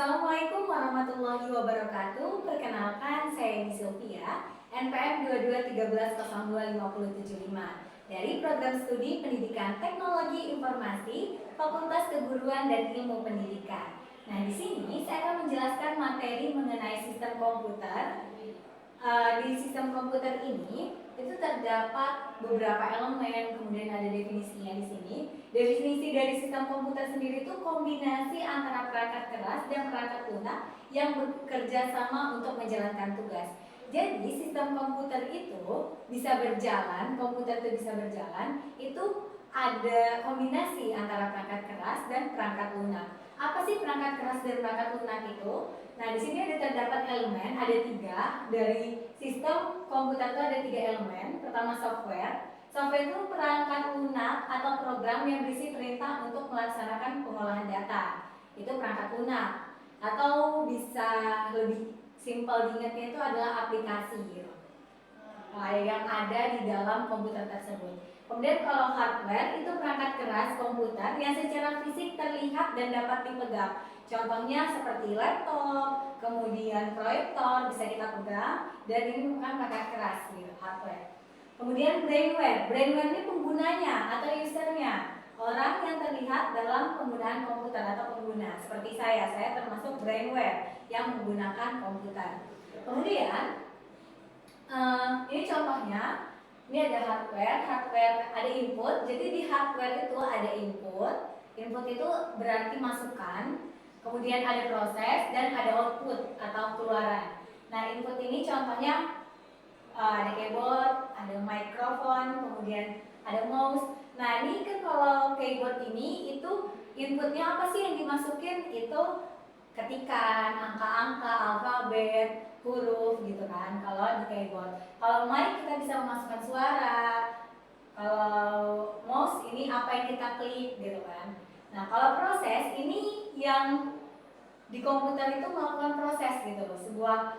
Assalamualaikum warahmatullahi wabarakatuh. Perkenalkan, saya Edi Sylvia, NPM 2213025075 dari Program Studi Pendidikan Teknologi Informasi, Fakultas Keguruan dan Ilmu Pendidikan. Nah, di sini saya akan menjelaskan materi mengenai sistem komputer. Di sistem komputer ini itu terdapat beberapa elemen, kemudian ada definisinya di sini. Definisi dari sistem komputer sendiri itu kombinasi antara perangkat keras dan perangkat lunak yang bekerja sama untuk menjalankan tugas. Jadi sistem komputer itu bisa berjalan, komputer itu bisa berjalan, itu ada kombinasi antara perangkat keras dan perangkat lunak. Apa sih perangkat keras dan perangkat lunak itu? Nah, di sini ada terdapat elemen, ada 3. Dari sistem komputer itu ada 3 elemen. Pertama, software. Software itu perangkat lunak atau program yang berisi perintah untuk melaksanakan pengolahan data. Itu perangkat lunak. Atau bisa lebih simpel diingatnya itu adalah aplikasi gitu, yang ada di dalam komputer tersebut. Kemudian kalau hardware itu perangkat keras komputer yang secara fisik terlihat dan dapat dipegang. Contohnya seperti laptop, kemudian proyektor bisa kita pegang, dan ini bukan perangkat keras gitu, hardware. Kemudian brainware. Brainware ini penggunanya atau usernya, orang yang terlihat dalam penggunaan komputer atau pengguna. Seperti saya termasuk brainware yang menggunakan komputer. Kemudian ini contohnya, ini ada hardware ada input. Jadi di hardware itu ada input itu berarti masukan, kemudian ada proses dan ada output atau keluaran. Nah, input ini contohnya ada keyboard, ada mikrofon, kemudian ada mouse. Nah, ini kan kalau keyboard ini itu inputnya apa sih yang dimasukin? Itu ketikan, angka-angka, alfabet, huruf gitu kan kalau di keyboard. Kalau mic kita bisa memasukkan suara. Kalau mouse ini apa yang kita klik gitu kan. Nah, kalau proses ini yang di komputer itu melakukan proses gitu loh. Sebuah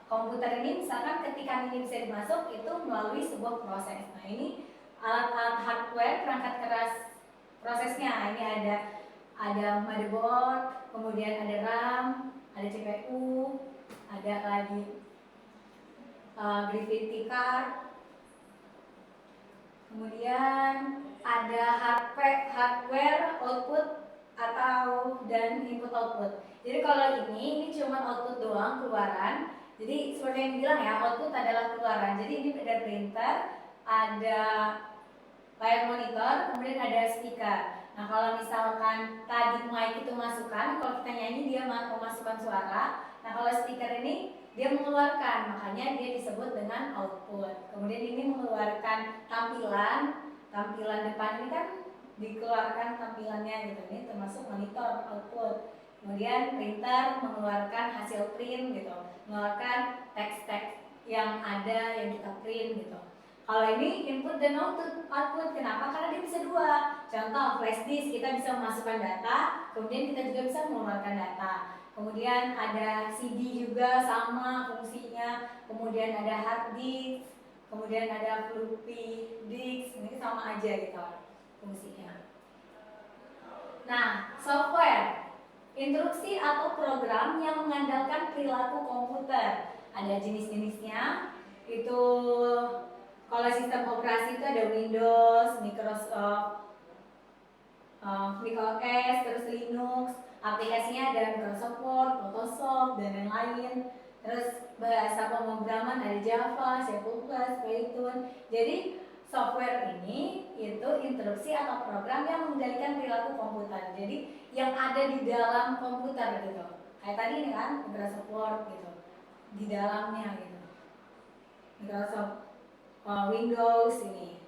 komputer ini misalkan ketikan ini bisa dimasuk itu melalui sebuah proses. Nah, ini alat-alat hardware, perangkat keras prosesnya. Ini ada motherboard, kemudian ada RAM, ada CPU, ada lagi gravity card, kemudian ada hardware output atau dan input output. Jadi kalau ini cuma output doang, keluaran. Jadi seperti yang bilang ya, output adalah keluaran. Jadi ini ada printer, ada layar monitor, kemudian ada speaker. Nah, kalau misalkan tadi mic itu masukan, kalau kita nyanyi dia memasukkan suara. Nah, kalau speaker ini dia mengeluarkan, makanya dia disebut dengan output. Kemudian ini mengeluarkan tampilan depan ini kan dikeluarkan tampilannya gitu. Ini termasuk monitor output. Kemudian printer mengeluarkan hasil print gitu, mengeluarkan teks-teks yang ada yang kita print gitu. Kalau ini input dan output, kenapa? Karena dia bisa 2. Contoh, flash disk, kita bisa memasukkan data, kemudian kita juga bisa mengeluarkan data. Kemudian ada CD juga sama fungsinya, kemudian ada hard disk, kemudian ada floppy disk, ini sama aja gitu fungsinya. Nah, software, instruksi atau program yang mengandalkan perilaku komputer. Ada jenis-jenisnya, itu kalau sistem operasi itu ada Windows, Microsoft, macOS, terus Linux. Aplikasinya ada Microsoft Word, Photoshop, dan lain-lain. Terus bahasa pemrograman ada Java, C++, Python. Jadi software ini itu instruksi atau program yang mengendalikan perilaku komputer. Jadi yang ada di dalam komputer gitu. Kayak tadi ini kan Microsoft Word gitu, di dalamnya gitu. Microsoft Windows ini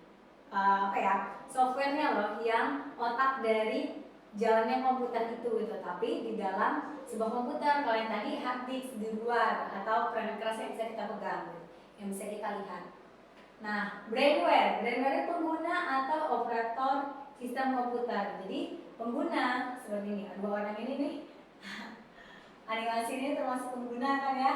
softwarenya loh yang otak dari jalannya komputer itu gitu, tapi di dalam sebuah komputer. Kalau yang tadi hard disk di luar atau perangkat keras yang bisa kita pegang gitu, yang bisa kita lihat. Nah, brainware itu pengguna atau operator sistem komputer. Jadi pengguna seperti ini, dua orang ini nih animasi ini termasuk pengguna kan ya.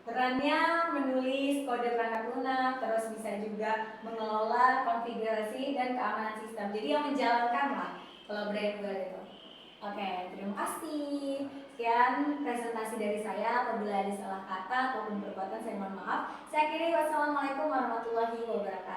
Perannya menulis kode perangkat lunak, terus bisa juga mengelola konfigurasi dan keamanan sistem. Jadi yang menjalankan lah kalau brainware itu. Oke, terima kasih. Sekian presentasi dari saya. Apabila ada salah kata ataupun perbuatan, saya mohon maaf. Saya akhiri. Wassalamualaikum warahmatullahi wabarakatuh.